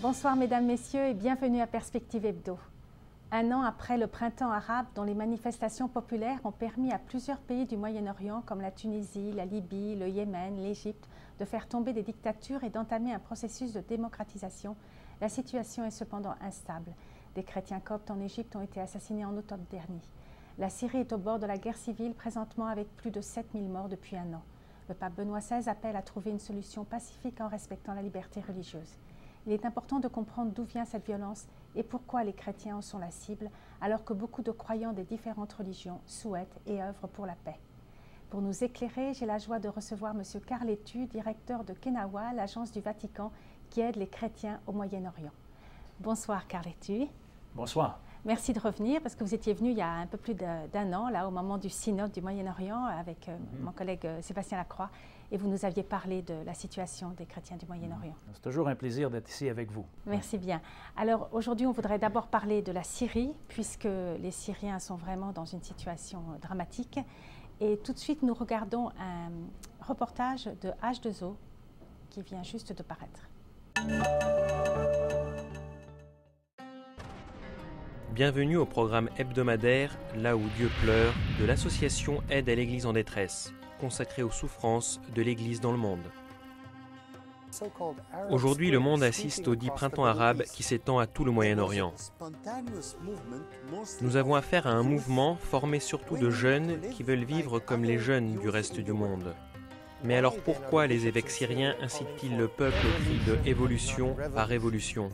Bonsoir mesdames, messieurs et bienvenue à Perspective Hebdo. Un an après le printemps arabe dont les manifestations populaires ont permis à plusieurs pays du Moyen-Orient comme la Tunisie, la Libye, le Yémen, l'Égypte de faire tomber des dictatures et d'entamer un processus de démocratisation, la situation est cependant instable. Des chrétiens coptes en Égypte ont été assassinés en automne dernier. La Syrie est au bord de la guerre civile présentement avec plus de 7000 morts depuis un an. Le pape Benoît XVI appelle à trouver une solution pacifique en respectant la liberté religieuse. Il est important de comprendre d'où vient cette violence et pourquoi les chrétiens en sont la cible, alors que beaucoup de croyants des différentes religions souhaitent et œuvrent pour la paix. Pour nous éclairer, j'ai la joie de recevoir M. Carletu, directeur de Kenawa, l'agence du Vatican qui aide les chrétiens au Moyen-Orient. Bonsoir Carletu. Bonsoir. Merci de revenir parce que vous étiez venu il y a un peu plus d'un an, là, au moment du synode du Moyen-Orient avec mon collègue Sébastien Lacroix, et vous nous aviez parlé de la situation des chrétiens du Moyen-Orient. C'est toujours un plaisir d'être ici avec vous. Merci bien. Alors aujourd'hui, on voudrait d'abord parler de la Syrie, puisque les Syriens sont vraiment dans une situation dramatique. Et tout de suite, nous regardons un reportage de H2O qui vient juste de paraître. Bienvenue au programme hebdomadaire Là où Dieu pleure de l'association Aide à l'Église en détresse, consacrée aux souffrances de l'Église dans le monde. Aujourd'hui, le monde assiste au dit printemps arabe qui s'étend à tout le Moyen-Orient. Nous avons affaire à un mouvement formé surtout de jeunes qui veulent vivre comme les jeunes du reste du monde. Mais alors pourquoi les évêques syriens incitent-ils le peuple au cri de « évolution par révolution » ?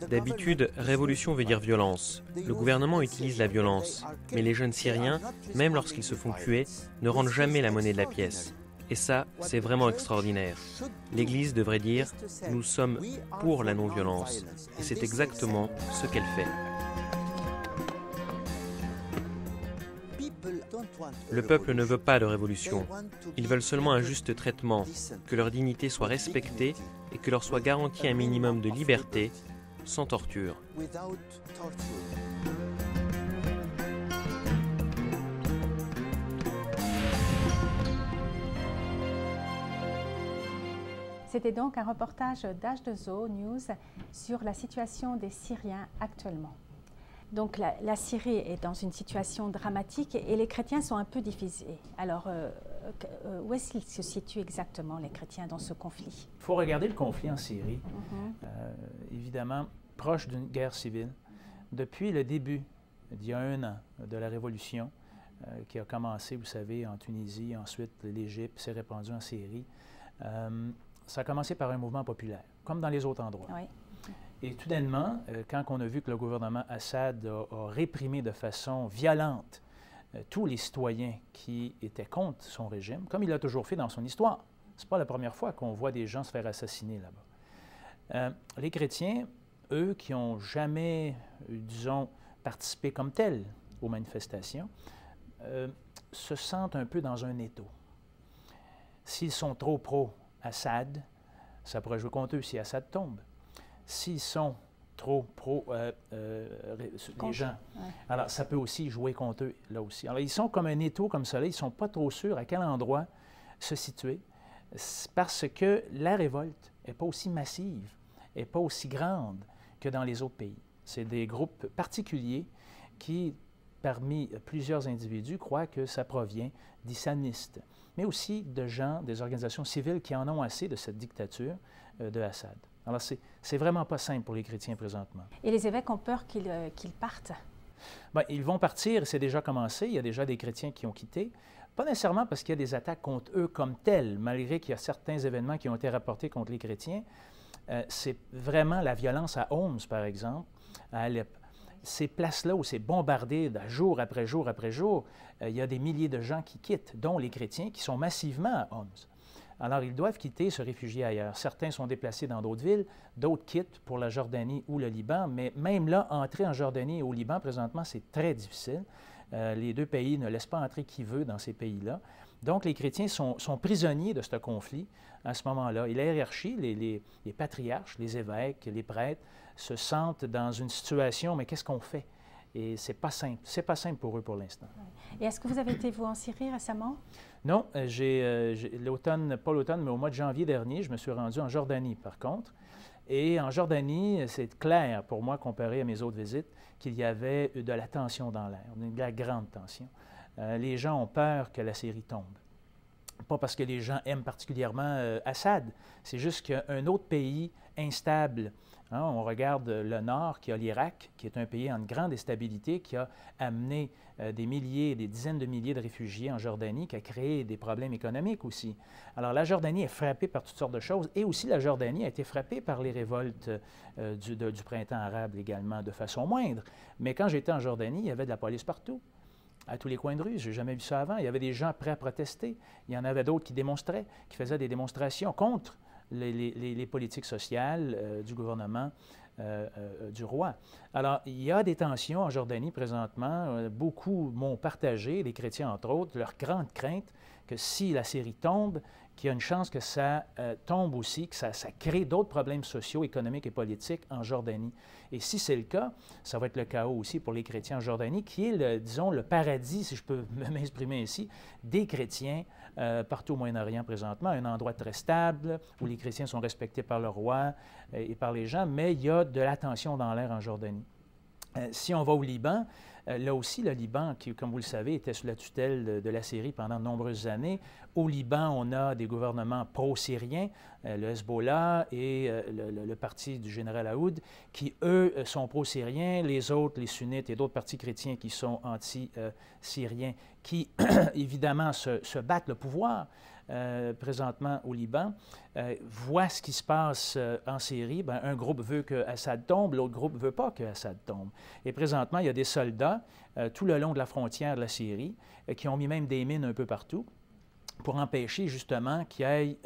D'habitude, révolution veut dire violence. Le gouvernement utilise la violence. Mais les jeunes Syriens, même lorsqu'ils se font tuer, ne rendent jamais la monnaie de la pièce. Et ça, c'est vraiment extraordinaire. L'Église devrait dire « Nous sommes pour la non-violence ». Et c'est exactement ce qu'elle fait. Le peuple ne veut pas de révolution. Ils veulent seulement un juste traitement, que leur dignité soit respectée et que leur soit garanti un minimum de liberté, sans torture. C'était donc un reportage d'H2O News sur la situation des Syriens actuellement. Donc la Syrie est dans une situation dramatique et les chrétiens sont un peu divisés. Alors, où est-ce qu'ils se situent exactement, les chrétiens, dans ce conflit? Il faut regarder le conflit en Syrie, évidemment proche d'une guerre civile. Depuis le début, il y a un an, de la révolution qui a commencé, vous savez, en Tunisie, ensuite l'Égypte, s'est répandue en Syrie. Ça a commencé par un mouvement populaire, comme dans les autres endroits. Oui. Et tout d'ainement, quand on a vu que le gouvernement Assad a réprimé de façon violente tous les citoyens qui étaient contre son régime, comme il l'a toujours fait dans son histoire. Ce n'est pas la première fois qu'on voit des gens se faire assassiner là-bas. Les chrétiens, eux, qui n'ont jamais, disons, participé comme tels aux manifestations, se sentent un peu dans un étau. S'ils sont trop pro-Assad, ça pourrait jouer contre eux si Assad tombe. S'ils sont trop pro les gens, alors ça peut aussi jouer contre eux, là aussi. Alors, ils sont comme un étau comme ça, là, ils ne sont pas trop sûrs à quel endroit se situer, parce que la révolte n'est pas aussi massive, n'est pas aussi grande que dans les autres pays. C'est des groupes particuliers qui, parmi plusieurs individus, croient que ça provient d'islamistes, mais aussi de gens, des organisations civiles qui en ont assez de cette dictature de Assad. Alors, c'est vraiment pas simple pour les chrétiens présentement. Et les évêques ont peur qu'ils partent? Bien, ils vont partir, c'est déjà commencé. Il y a déjà des chrétiens qui ont quitté. Pas nécessairement parce qu'il y a des attaques contre eux comme tels, malgré qu'il y a certains événements qui ont été rapportés contre les chrétiens. C'est vraiment la violence à Homs, par exemple, à Alep. Ces places-là où c'est bombardé jour après jour après jour, il y a des milliers de gens qui quittent, dont les chrétiens qui sont massivement à Homs. Alors, ils doivent quitter, se réfugier ailleurs. Certains sont déplacés dans d'autres villes, d'autres quittent pour la Jordanie ou le Liban, mais même là, entrer en Jordanie et au Liban, présentement, c'est très difficile. Les deux pays ne laissent pas entrer qui veut dans ces pays-là. Donc, les chrétiens sont prisonniers de ce conflit à ce moment-là. Et la hiérarchie, les patriarches, les évêques, les prêtres, se sentent dans une situation, mais qu'est-ce qu'on fait? Et ce n'est pas simple. C'est pas simple pour eux pour l'instant. Et est-ce que vous avez été, vous, en Syrie récemment? Non, l'automne, pas l'automne, mais au mois de janvier dernier, je me suis rendu en Jordanie, par contre. Et en Jordanie, c'est clair pour moi, comparé à mes autres visites, qu'il y avait de la tension dans l'air, de la grande tension. Les gens ont peur que la Syrie tombe. Pas parce que les gens aiment particulièrement Assad, c'est juste qu'un autre pays instable. Hein, on regarde le nord, qui a l'Irak, qui est un pays en grande instabilité, qui a amené des milliers, des dizaines de milliers de réfugiés en Jordanie, qui a créé des problèmes économiques aussi. Alors la Jordanie est frappée par toutes sortes de choses, et aussi la Jordanie a été frappée par les révoltes du printemps arabe également, de façon moindre. Mais quand j'étais en Jordanie, il y avait de la police partout, à tous les coins de rue. Je n'ai jamais vu ça avant. Il y avait des gens prêts à protester. Il y en avait d'autres qui démonstraient, qui faisaient des démonstrations contre les politiques sociales du gouvernement du roi. Alors, il y a des tensions en Jordanie présentement. Beaucoup m'ont partagé, les chrétiens entre autres, leur grande crainte que si la Syrie tombe, qu'il y a une chance que ça tombe aussi, que ça crée d'autres problèmes sociaux, économiques et politiques en Jordanie. Et si c'est le cas, ça va être le chaos aussi pour les chrétiens en Jordanie, qui est, disons, le paradis, si je peux m'exprimer ici, des chrétiens partout au Moyen-Orient présentement, un endroit très stable, où les chrétiens sont respectés par le roi et par les gens, mais il y a de la tension dans l'air en Jordanie. Si on va au Liban, là aussi, le Liban, qui, comme vous le savez, était sous la tutelle de la Syrie pendant de nombreuses années. Au Liban, on a des gouvernements pro-syriens, le Hezbollah et le parti du général Aoud, qui, eux, sont pro-syriens. Les autres, les sunnites et d'autres partis chrétiens qui sont anti-syriens, qui, évidemment, se battent le pouvoir. Présentement au Liban, voit ce qui se passe en Syrie. Bien, un groupe veut que Assad tombe, l'autre groupe ne veut pas que Assad tombe. Et présentement, il y a des soldats tout le long de la frontière de la Syrie qui ont mis même des mines un peu partout pour empêcher justement qu'il y ait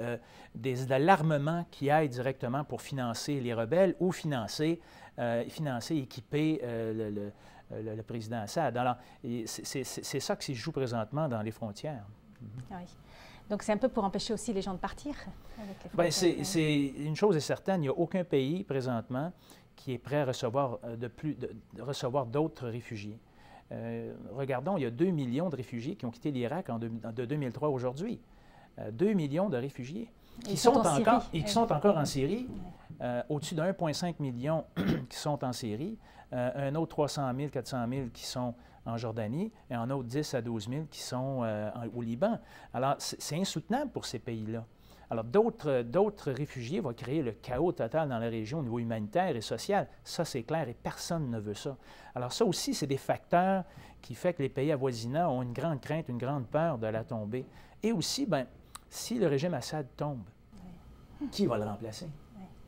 de l'armement qui aille directement pour financer les rebelles ou financer, équiper le président Assad. Alors, c'est ça qui se joue présentement dans les frontières. Oui. Donc, c'est un peu pour empêcher aussi les gens de partir avec les bien, c'est une chose est certaine, il n'y a aucun pays présentement qui est prêt à recevoir recevoir d'autres réfugiés. Regardons, il y a 2 millions de réfugiés qui ont quitté l'Irak de 2003 aujourd'hui. 2 millions de réfugiés qui sont encore en Syrie, au-dessus de 1,5 million qui sont en Syrie, un autre 300 000, 400 000 qui sont en Jordanie et un autre 10 à 12 000 qui sont au Liban. Alors, c'est insoutenable pour ces pays-là. Alors, d'autres réfugiés vont créer le chaos total dans la région au niveau humanitaire et social. Ça, c'est clair, et personne ne veut ça. Alors, ça aussi, c'est des facteurs qui font que les pays avoisinants ont une grande crainte, une grande peur de la tomber. Et aussi, bien, si le régime Assad tombe, qui va le remplacer?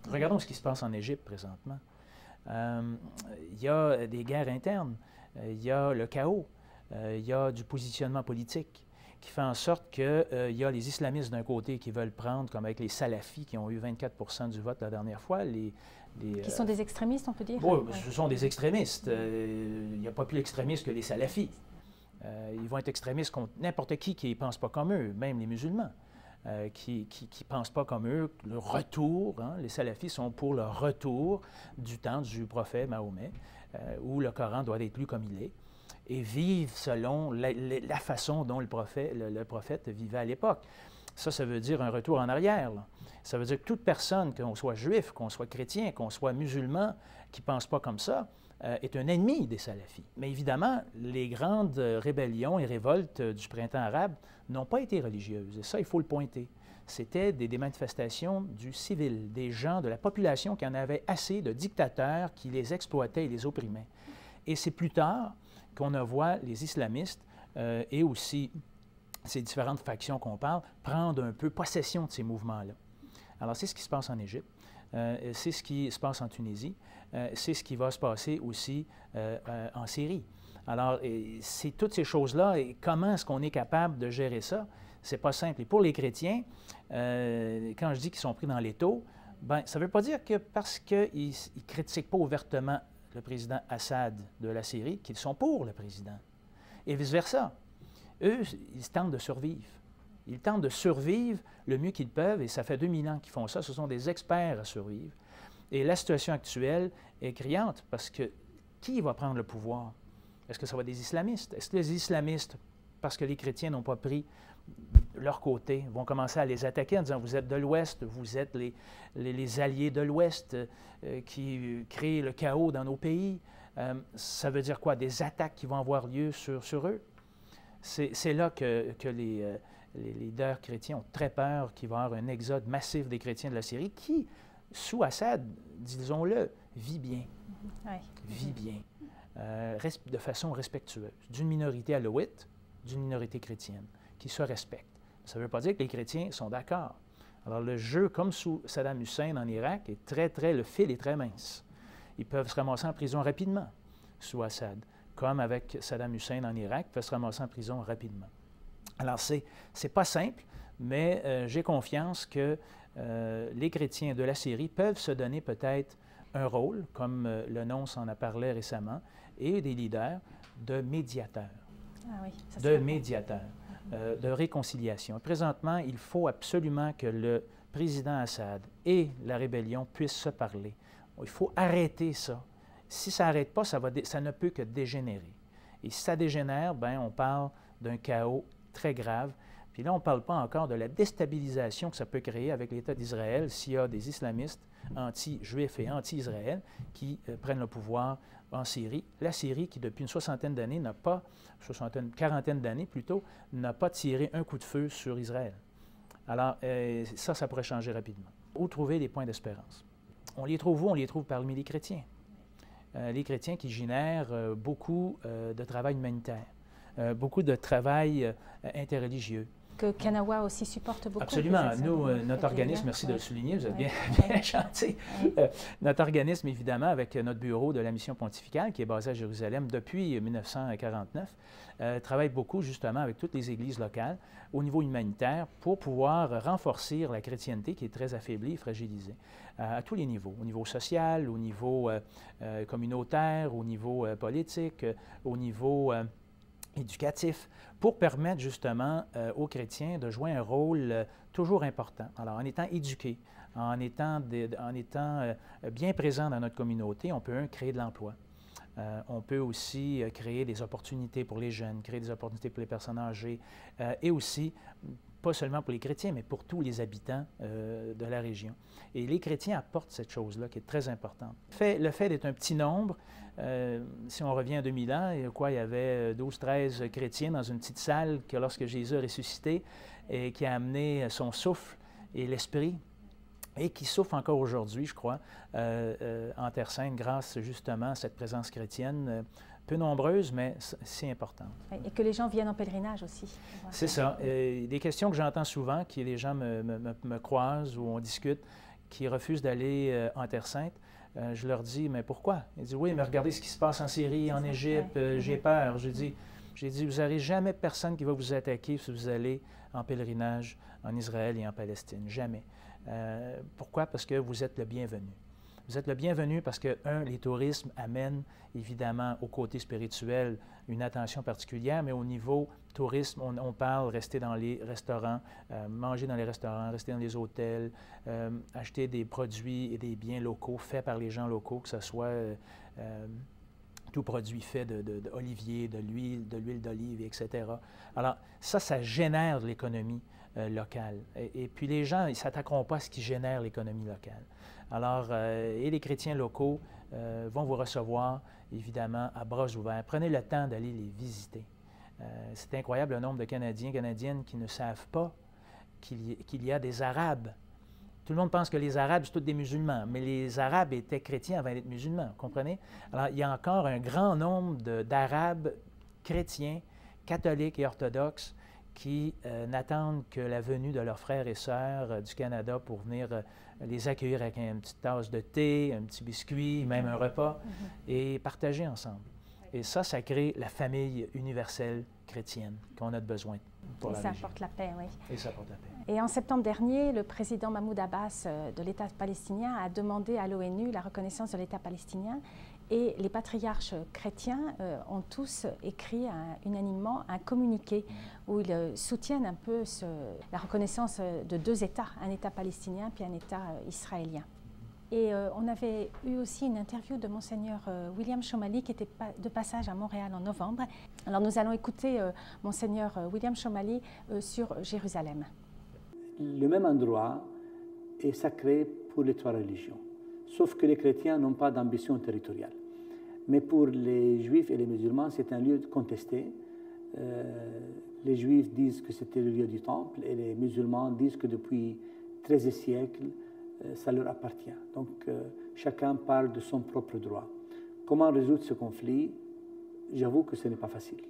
Regardons ce qui se passe en Égypte présentement. Il y a des guerres internes, il y a le chaos, il y a du positionnement politique qui fait en sorte qu'il y a les islamistes d'un côté qui veulent prendre, comme avec les salafis qui ont eu 24 du vote la dernière fois. Qui sont des extrémistes, on peut dire? Oui, ce sont des extrémistes. Il n'y a pas plus extrémistes que les salafis. Ils vont être extrémistes contre n'importe qui ne pense pas comme eux, même les musulmans. Qui ne pensent pas comme eux, le retour, hein, les salafis sont pour le retour du temps du prophète Mahomet, où le Coran doit être lu comme il est, et vivre selon la façon dont le prophète vivait à l'époque. Ça veut dire un retour en arrière. Là. Ça veut dire que toute personne, qu'on soit juif, qu'on soit chrétien, qu'on soit musulman, qui ne pense pas comme ça, est un ennemi des salafis. Mais évidemment, les grandes rébellions et révoltes du printemps arabe n'ont pas été religieuses. Et ça, il faut le pointer. C'était des manifestations du civil, des gens, de la population qui en avaient assez de dictateurs qui les exploitaient et les opprimaient. Et c'est plus tard qu'on voit les islamistes et aussi ces différentes factions qu'on parle prendre un peu possession de ces mouvements-là. Alors, c'est ce qui se passe en Égypte. C'est ce qui se passe en Tunisie, c'est ce qui va se passer aussi en Syrie. Alors, c'est toutes ces choses-là, et comment est-ce qu'on est capable de gérer ça? C'est pas simple. Et pour les chrétiens, quand je dis qu'ils sont pris dans l'étau, ben, ça ne veut pas dire que parce qu'ils ne critiquent pas ouvertement le président Assad de la Syrie, qu'ils sont pour le président. Et vice-versa. Eux, ils tentent de survivre. Ils tentent de survivre le mieux qu'ils peuvent, et ça fait 2000 ans qu'ils font ça. Ce sont des experts à survivre. Et la situation actuelle est criante parce que qui va prendre le pouvoir? Est-ce que ça va être des islamistes? Est-ce que les islamistes, parce que les chrétiens n'ont pas pris leur côté, vont commencer à les attaquer en disant « vous êtes de l'Ouest, vous êtes les alliés de l'Ouest qui créent le chaos dans nos pays ». Ça veut dire quoi? Des attaques qui vont avoir lieu sur eux. C'est là que les leaders chrétiens ont très peur qu'il va y avoir un exode massif des chrétiens de la Syrie qui, sous Assad, disons-le, vit bien. Oui. Vit bien. De façon respectueuse. D'une minorité alawite, d'une minorité chrétienne, qui se respectent. Ça ne veut pas dire que les chrétiens sont d'accord. Alors le jeu, comme sous Saddam Hussein en Irak, le fil est très mince. Ils peuvent se ramasser en prison rapidement sous Assad, comme avec Saddam Hussein en Irak, ils peuvent se ramasser en prison rapidement. Alors c'est pas simple, mais j'ai confiance que les chrétiens de la Syrie peuvent se donner peut-être un rôle, comme le nonce en a parlé récemment, et des leaders de médiateurs. Ah oui, de médiateurs, de réconciliation. Présentement, il faut absolument que le président Assad et la rébellion puissent se parler. Il faut arrêter ça. Si ça n'arrête pas, ça ne peut que dégénérer. Et si ça dégénère, bien, on parle d'un chaos très grave. Puis là, on ne parle pas encore de la déstabilisation que ça peut créer avec l'État d'Israël s'il y a des islamistes anti-juifs et anti-Israël qui prennent le pouvoir en Syrie. La Syrie, qui depuis une soixantaine d'années quarantaine d'années plutôt, n'a pas tiré un coup de feu sur Israël. Alors, ça pourrait changer rapidement. Où trouver les points d'espérance? On les trouve où? On les trouve parmi les chrétiens. Les chrétiens qui génèrent beaucoup de travail humanitaire, beaucoup de travail interreligieux. Que Kanawha aussi supporte beaucoup. Absolument. Nous, notre organisme, merci de le souligner, vous êtes bien gentil. Notre organisme, évidemment, avec notre bureau de la mission pontificale, qui est basé à Jérusalem depuis 1949, travaille beaucoup justement avec toutes les églises locales au niveau humanitaire pour pouvoir renforcer la chrétienté qui est très affaiblie, fragilisée, à tous les niveaux, au niveau social, au niveau communautaire, au niveau politique, au niveau éducatif, pour permettre justement aux chrétiens de jouer un rôle toujours important. Alors, en étant éduqués, en étant bien présents dans notre communauté, on peut, créer de l'emploi. On peut aussi créer des opportunités pour les jeunes, créer des opportunités pour les personnes âgées, et aussi, pas seulement pour les chrétiens, mais pour tous les habitants de la région. Et les chrétiens apportent cette chose-là qui est très importante. Le fait d'être un petit nombre, si on revient à 2000 ans, il y avait 12-13 chrétiens dans une petite salle que lorsque Jésus a ressuscité et qui a amené son souffle et l'esprit, et qui souffre encore aujourd'hui, je crois, en Terre Sainte, grâce justement à cette présence chrétienne, peu nombreuse, mais si importante. Et que les gens viennent en pèlerinage aussi. C'est ça. Des questions que j'entends souvent, que les gens me croisent ou on discute, qui refusent d'aller en Terre Sainte, je leur dis, mais pourquoi? Ils disent, oui, mais regardez ce qui se passe en Syrie, en Égypte, j'ai peur. J'ai dit, vous n'aurez jamais personne qui va vous attaquer si vous allez en pèlerinage en Israël et en Palestine. Jamais. Pourquoi? Parce que vous êtes le bienvenu. Vous êtes le bienvenu parce que, les tourismes amènent évidemment au côté spirituel une attention particulière, mais au niveau tourisme, on parle rester dans les restaurants, manger dans les restaurants, rester dans les hôtels, acheter des produits et des biens locaux faits par les gens locaux, que ce soit tout produit fait d'olivier, de l'huile d'olive, etc. Alors, ça génère de l'économie locale. Et puis les gens, ils ne s'attaqueront pas à ce qui génère l'économie locale. Alors, et les chrétiens locaux vont vous recevoir, évidemment, à bras ouverts. Prenez le temps d'aller les visiter. C'est incroyable le nombre de Canadiens, Canadiennes qui ne savent pas qu'il y a des Arabes. Tout le monde pense que les Arabes, c'est tous des musulmans, mais les Arabes étaient chrétiens avant d'être musulmans, vous comprenez? Alors, il y a encore un grand nombre d'Arabes chrétiens, catholiques et orthodoxes qui n'attendent que la venue de leurs frères et sœurs du Canada pour venir les accueillir avec une petite tasse de thé, un petit biscuit, même un repas, et partager ensemble. Et ça crée la famille universelle chrétienne qu'on a besoin pour la région. Ça apporte la paix, oui. Et ça apporte la paix. Et en septembre dernier, le président Mahmoud Abbas de l'État palestinien a demandé à l'ONU la reconnaissance de l'État palestinien. Et les patriarches chrétiens ont tous écrit unanimement un communiqué où ils soutiennent un peu la reconnaissance de deux États, un État palestinien puis un État israélien. Et on avait eu aussi une interview de Monseigneur William Chomali qui était de passage à Montréal en novembre. Alors nous allons écouter Monseigneur William Chomali sur Jérusalem. Le même endroit est sacré pour les trois religions, sauf que les chrétiens n'ont pas d'ambition territoriale. Mais pour les juifs et les musulmans, c'est un lieu contesté. Les juifs disent que c'était le lieu du temple et les musulmans disent que depuis 13 siècles, ça leur appartient. Donc chacun parle de son propre droit. Comment résoudre ce conflit? J'avoue que ce n'est pas facile.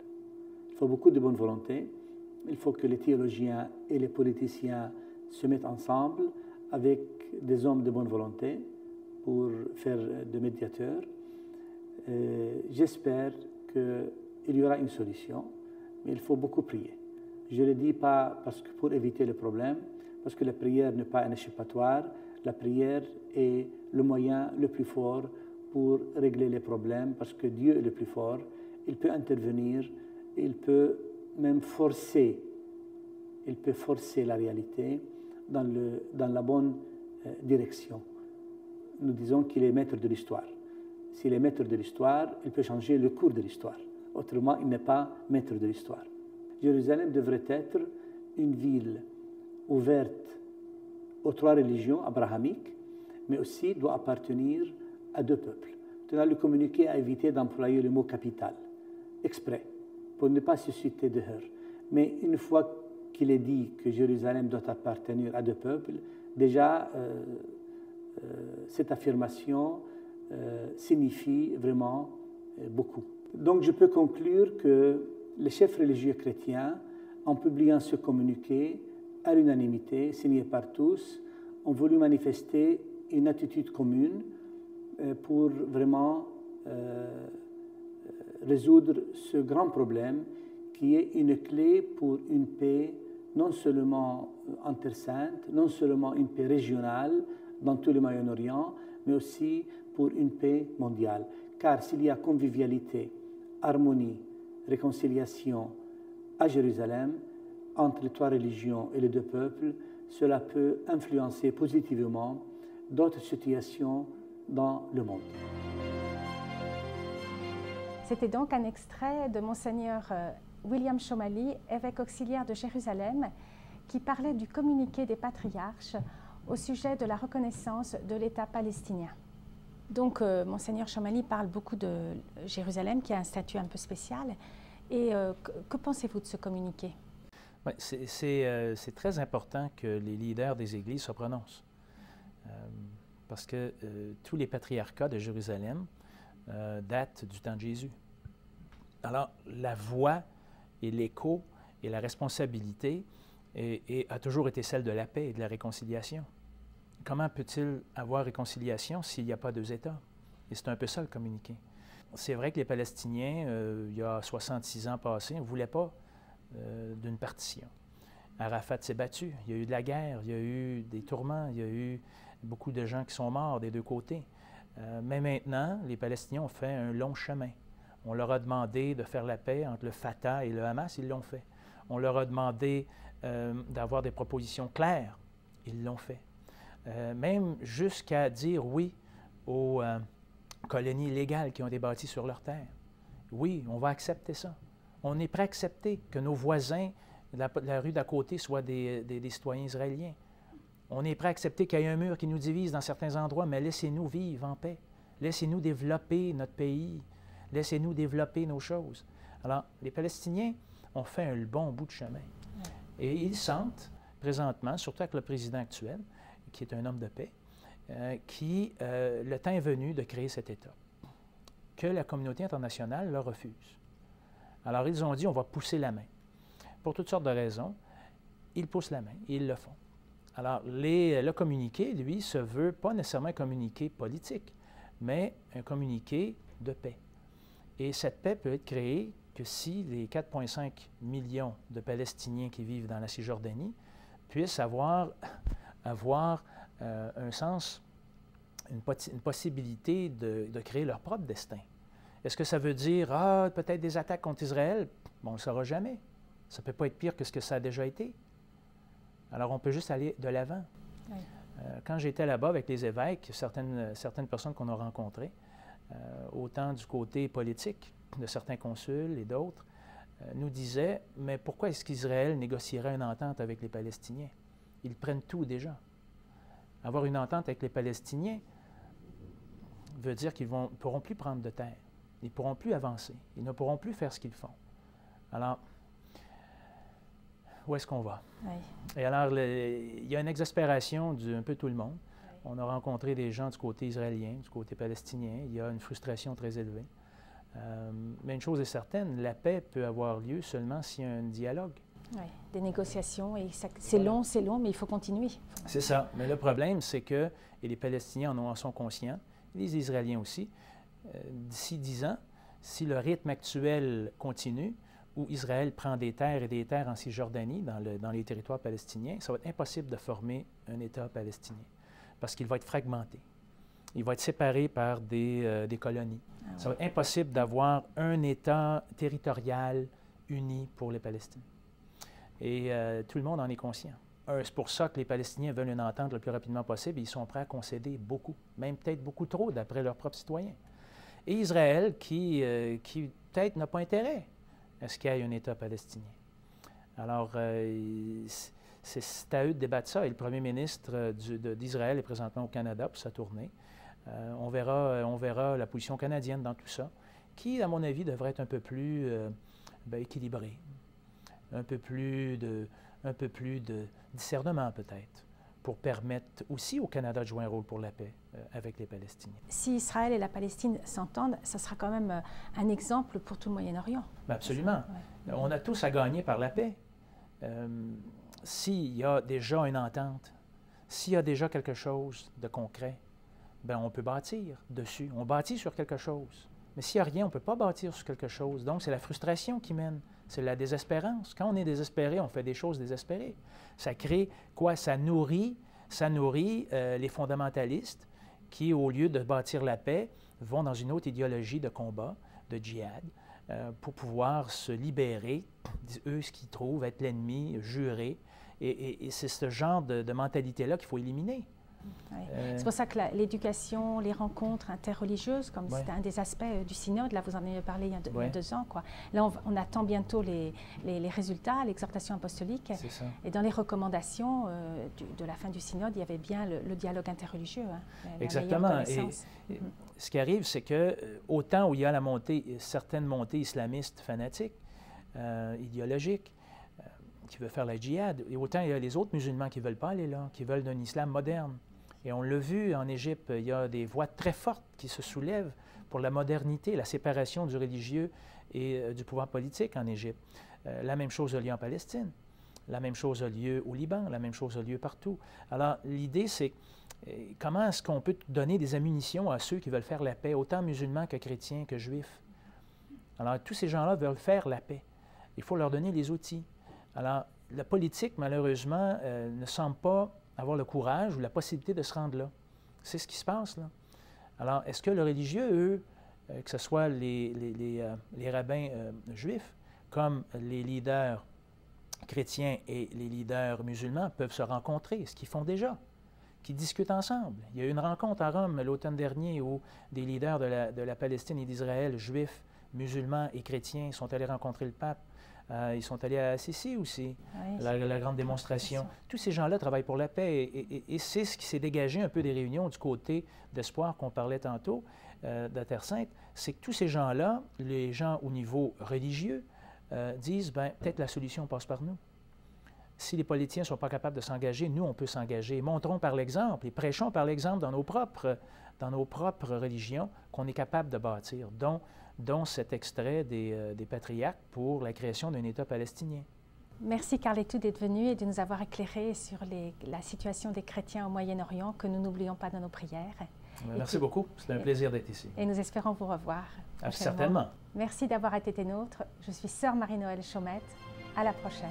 Il faut beaucoup de bonne volonté. Il faut que les théologiens et les politiciens se mettent ensemble avec des hommes de bonne volonté pour faire de médiateurs. J'espère qu'il y aura une solution, mais il faut beaucoup prier. Je ne le dis pas parce que pour éviter le problème, parce que la prière n'est pas un échappatoire. La prière est le moyen le plus fort pour régler les problèmes, parce que Dieu est le plus fort. Il peut intervenir, il peut même forcer la réalité dans la bonne direction. Nous disons qu'il est maître de l'histoire. S'il est maître de l'histoire, il peut changer le cours de l'histoire. Autrement, il n'est pas maître de l'histoire. Jérusalem devrait être une ville ouverte aux trois religions abrahamiques, mais aussi doit appartenir à deux peuples. Dans le communiqué a évité d'employer le mot capitale, exprès, pour ne pas susciter de heurts. Mais une fois qu'il est dit que Jérusalem doit appartenir à deux peuples, déjà cette affirmation signifie vraiment beaucoup. Donc je peux conclure que les chefs religieux chrétiens, en publiant ce communiqué, à l'unanimité, signé par tous, ont voulu manifester une attitude commune pour vraiment résoudre ce grand problème qui est une clé pour une paix non seulement en Terre Sainte, non seulement une paix régionale dans tout le Moyen-Orient, mais aussi pour une paix mondiale. Car s'il y a convivialité, harmonie, réconciliation à Jérusalem, entre les trois religions et les deux peuples, cela peut influencer positivement d'autres situations dans le monde. C'était donc un extrait de Monseigneur William Chomali, évêque auxiliaire de Jérusalem, qui parlait du communiqué des patriarches au sujet de la reconnaissance de l'État palestinien. Donc, Monseigneur Chomali parle beaucoup de Jérusalem, qui a un statut un peu spécial. Et que pensez-vous de ce communiqué? Oui, c'est très important que les leaders des églises se prononcent. Parce que tous les patriarcats de Jérusalem datent du temps de Jésus. Alors, la voix et l'écho et la responsabilité a toujours été celle de la paix et de la réconciliation. Comment peut-il avoir réconciliation s'il n'y a pas deux États? Et c'est un peu ça le communiqué. C'est vrai que les Palestiniens, il y a 66 ans passés, ne voulaient pas d'une partition. Arafat s'est battu, il y a eu de la guerre, il y a eu des tourments, il y a eu beaucoup de gens qui sont morts des deux côtés. Mais maintenant, les Palestiniens ont fait un long chemin. On leur a demandé de faire la paix entre le Fatah et le Hamas, ils l'ont fait. On leur a demandé d'avoir des propositions claires, ils l'ont fait. Même jusqu'à dire oui aux colonies illégales qui ont été bâties sur leur terre. Oui, on va accepter ça. On est prêt à accepter que nos voisins de la rue d'à côté soient des citoyens israéliens. On est prêt à accepter qu'il y ait un mur qui nous divise dans certains endroits, mais laissez-nous vivre en paix. Laissez-nous développer notre pays. Laissez-nous développer nos choses. Alors, les Palestiniens ont fait un bon bout de chemin. Et ils sentent, présentement, surtout avec le président actuel, qui est un homme de paix, le temps est venu de créer cet État, que la communauté internationale leur refuse. Alors, ils ont dit, on va pousser la main. Pour toutes sortes de raisons, ils poussent la main et ils le font. Alors, le communiqué, lui, se veut pas nécessairement un communiqué politique, mais un communiqué de paix. Et cette paix peut être créée que si les 4,5 millions de Palestiniens qui vivent dans la Cisjordanie puissent avoir un sens, une possibilité de créer leur propre destin. Est-ce que ça veut dire, peut-être des attaques contre Israël? Bon, on ne le saura jamais. Ça ne peut pas être pire que ce que ça a déjà été. Alors, on peut juste aller de l'avant. Oui. Quand j'étais là-bas avec les évêques, certaines personnes qu'on a rencontrées, autant du côté politique de certains consuls et d'autres, nous disaient, mais pourquoi est-ce qu'Israël négocierait une entente avec les Palestiniens? Ils prennent tout déjà. Avoir une entente avec les Palestiniens veut dire qu'ils ne pourront plus prendre de terre, ils ne pourront plus avancer, ils ne pourront plus faire ce qu'ils font. Alors, où est-ce qu'on va? Oui. Et alors, il y a une exaspération d'un peu tout le monde. Oui. On a rencontré des gens du côté israélien, du côté palestinien. Il y a une frustration très élevée. Mais une chose est certaine, la paix peut avoir lieu seulement s'il y a un dialogue. Oui, des négociations, et c'est long, mais il faut continuer. C'est ça. Mais le problème, c'est que, et les Palestiniens en sont conscients, et les Israéliens aussi, d'ici 10 ans, si le rythme actuel continue, où Israël prend des terres et des terres en Cisjordanie, dans les territoires palestiniens, ça va être impossible de former un État palestinien, parce qu'il va être fragmenté. Il va être séparé par des colonies. Ah ouais. Ça va être impossible d'avoir un État territorial uni pour les Palestiniens. Et tout le monde en est conscient. C'est pour ça que les Palestiniens veulent une entente le plus rapidement possible et ils sont prêts à concéder beaucoup, même peut-être beaucoup trop d'après leurs propres citoyens. Et Israël qui peut-être n'a pas intérêt à ce qu'il y ait un État palestinien. Alors, c'est à eux de débattre ça. Et le premier ministre d'Israël est présentement au Canada pour sa tournée. On verra la position canadienne dans tout ça, qui, à mon avis, devrait être un peu plus équilibrée, un peu plus de discernement peut-être, pour permettre aussi au Canada de jouer un rôle pour la paix avec les Palestiniens. Si Israël et la Palestine s'entendent, ça sera quand même un exemple pour tout le Moyen-Orient. Bien absolument. Ouais. On a tous à gagner par la paix. S'il y a déjà une entente, s'il y a déjà quelque chose de concret, bien, on peut bâtir dessus. On bâtit sur quelque chose. Mais s'il n'y a rien, on ne peut pas bâtir sur quelque chose. Donc, c'est la frustration qui mène. C'est la désespérance. Quand on est désespéré, on fait des choses désespérées. Ça crée quoi? Ça nourrit les fondamentalistes qui, au lieu de bâtir la paix, vont dans une autre idéologie de combat, de djihad, pour pouvoir se libérer, eux, ce qu'ils trouvent être l'ennemi, juré. Et c'est ce genre de mentalité-là qu'il faut éliminer. Oui. C'est pour ça que l'éducation, les rencontres interreligieuses, comme c'était un des aspects du synode, là vous en avez parlé il y a 2 ans, quoi. Là on attend bientôt les résultats, l'exhortation apostolique. Et dans les recommandations de la fin du synode, il y avait bien le dialogue interreligieux. Hein, exactement. Et ce qui arrive, c'est que autant où il y a certaines montées islamistes fanatiques, idéologiques, qui veulent faire la djihad, et autant il y a les autres musulmans qui ne veulent pas aller là, qui veulent d'un islam moderne. Et on l'a vu en Égypte, il y a des voix très fortes qui se soulèvent pour la modernité, la séparation du religieux et du pouvoir politique en Égypte. La même chose a lieu en Palestine, la même chose a lieu au Liban, la même chose a lieu partout. Alors l'idée, c'est comment est-ce qu'on peut donner des ammunitions à ceux qui veulent faire la paix, autant musulmans que chrétiens que juifs. Alors tous ces gens-là veulent faire la paix. Il faut leur donner les outils. Alors, la politique, malheureusement, ne semble pas avoir le courage ou la possibilité de se rendre là. C'est ce qui se passe, là. Alors, est-ce que les religieux, eux, que ce soit les rabbins juifs, comme les leaders chrétiens et les leaders musulmans, peuvent se rencontrer, ce qu'ils font déjà, qui discutent ensemble? Il y a eu une rencontre à Rome l'automne dernier où des leaders de la Palestine et d'Israël, juifs, musulmans et chrétiens, sont allés rencontrer le pape. Ils sont allés à Assisi aussi, la grande démonstration. Tous ces gens-là travaillent pour la paix et c'est ce qui s'est dégagé un peu des réunions du côté d'espoir qu'on parlait tantôt de la Terre Sainte, c'est que tous ces gens-là, les gens au niveau religieux, disent, bien, peut-être la solution passe par nous. Si les politiciens ne sont pas capables de s'engager, nous, on peut s'engager. Montrons par l'exemple et prêchons par l'exemple dans nos propres religions qu'on est capable de bâtir, dont cet extrait des patriarques pour la création d'un État palestinien. Merci Carl-Étoux d'être venu et de nous avoir éclairé sur la situation des chrétiens au Moyen-Orient, que nous n'oublions pas dans nos prières. Merci beaucoup, c'est un plaisir d'être ici. Et nous espérons vous revoir. Certainement. Merci d'avoir été des nôtres. Je suis sœur Marie-Noëlle Chaumette. À la prochaine.